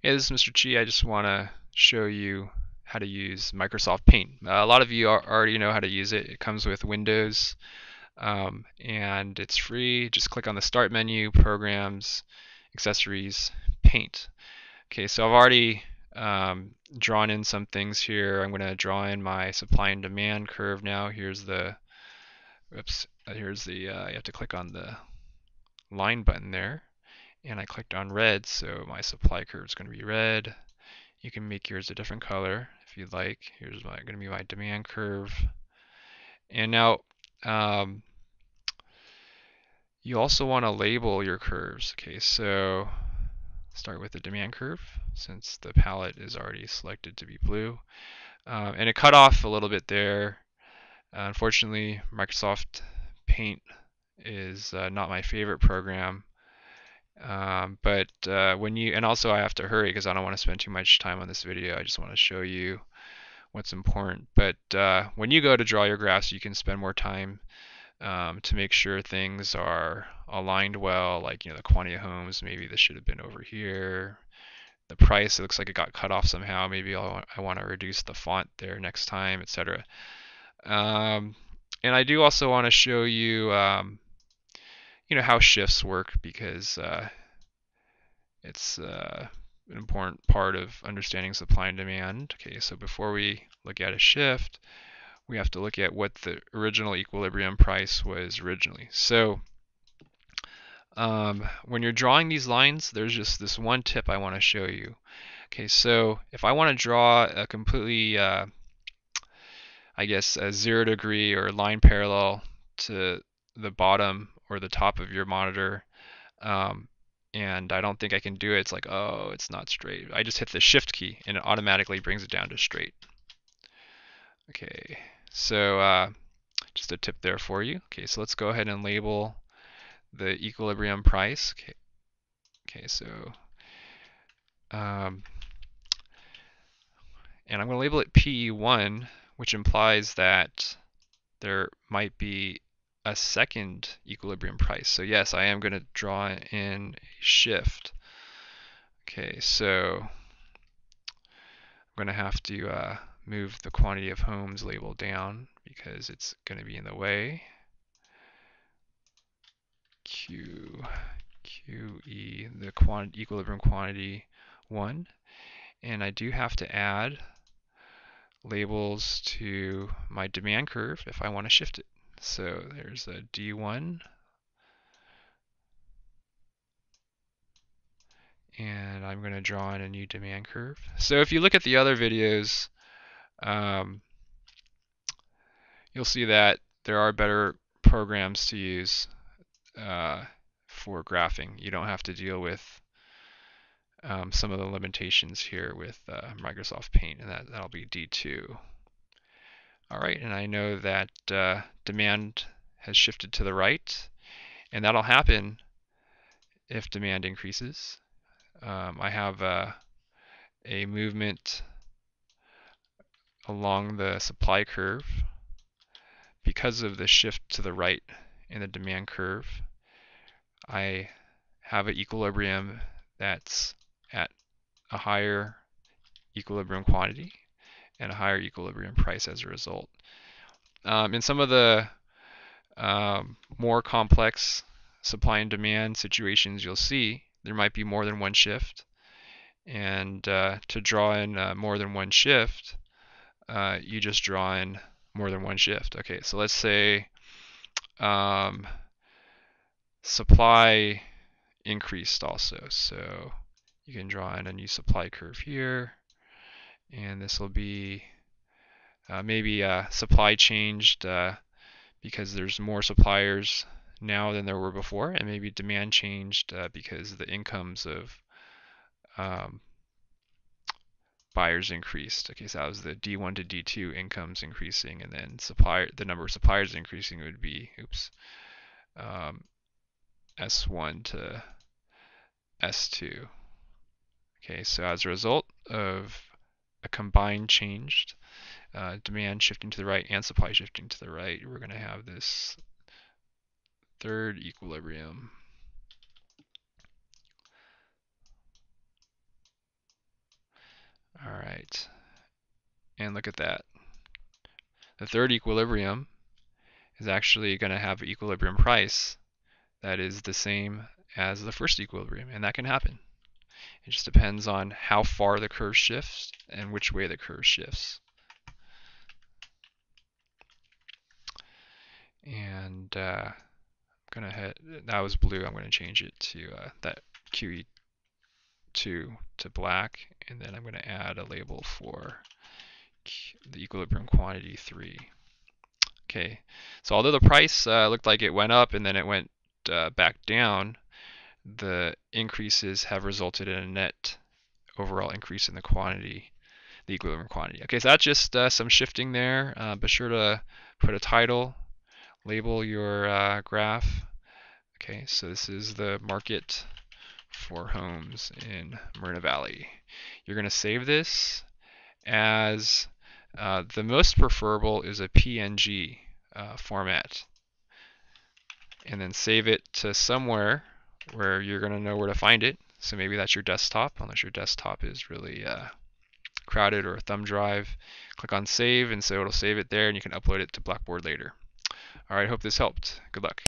Hey, this is Mr. Chi. I just want to show you how to use Microsoft Paint. A lot of you already know how to use it. It comes with Windows, and it's free. Just click on the Start menu, Programs, Accessories, Paint. Okay, so I've already drawn in some things here. I'm going to draw in my supply and demand curve now. You have to click on the line button there, and I clicked on red, so my supply curve is going to be red. You can make yours a different color if you'd like. Here's going to be my demand curve. And now um, you also want to label your curves. Okay, so start with the demand curve since the palette is already selected to be blue. And it cut off a little bit there. Unfortunately, Microsoft Paint is not my favorite program. And also I have to hurry because I don't want to spend too much time on this video. I just want to show you what's important. But when you go to draw your graphs, you can spend more time to make sure things are aligned well, like the quantity of homes, maybe this should have been over here. The price, it looks like it got cut off somehow. Maybe I want to reduce the font there next time, etc. And I do also want to show you, how shifts work because it's an important part of understanding supply and demand. Okay, so before we look at a shift, we have to look at what the original equilibrium price was originally. So when you're drawing these lines, there's just this one tip I want to show you. Okay, so if I want to draw a completely, I guess, a 0 degree or line parallel to the bottom or the top of your monitor, um, and I don't think I can do it, it's like, oh, it's not straight. I just hit the shift key and it automatically brings it down to straight. Okay, so just a tip there for you. Okay, so let's go ahead and label the equilibrium price. Okay, so um, and I'm going to label it PE1, which implies that there might be a second equilibrium price. So yes, I am going to draw in a shift. Okay, so I'm going to have to move the quantity of homes label down because it's going to be in the way. QE, the equilibrium quantity 1. And I do have to add labels to my demand curve if I want to shift it. So there's a D1, and I'm going to draw in a new demand curve. So if you look at the other videos, um, you'll see that there are better programs to use for graphing. You don't have to deal with some of the limitations here with Microsoft Paint, and that'll be D2. All right, and I know that demand has shifted to the right, and that'll happen if demand increases. I have a movement along the supply curve because of the shift to the right in the demand curve. I have an equilibrium that's at a higher equilibrium quantity and a higher equilibrium price as a result. In some of the more complex supply and demand situations, you'll see there might be more than one shift. And to draw in more than one shift, you just draw in more than one shift. Okay, so let's say supply increased also. So you can draw in a new supply curve here, and this will be maybe supply changed because there's more suppliers now than there were before, and maybe demand changed because the incomes of buyers increased. Okay, so that was the D1 to D2 incomes increasing, and then the number of suppliers increasing would be, S1 to S2. Okay, so as a result of a combined changed demand shifting to the right and supply shifting to the right, we're going to have this third equilibrium. right, and look at that. The third equilibrium is actually going to have an equilibrium price that is the same as the first equilibrium, and that can happen. It just depends on how far the curve shifts and which way the curve shifts. And I'm gonna hit, that was blue, I'm gonna change it to that QE2 to black, and then I'm gonna add a label for the equilibrium quantity 3. Okay, so although the price looked like it went up and then it went back down, the increases have resulted in a net overall increase in the quantity, the equilibrium quantity. Okay, so that's just some shifting there. Be sure to put a title, label your graph. Okay, so this is the market for homes in Myrna Valley. You're going to save this as the most preferable is a PNG format, and then save it to somewhere where you're going to know where to find it. So maybe that's your desktop, unless your desktop is really crowded, or a thumb drive. Click on save, and so it'll save it there, and you can upload it to Blackboard later. All right, hope this helped. Good luck.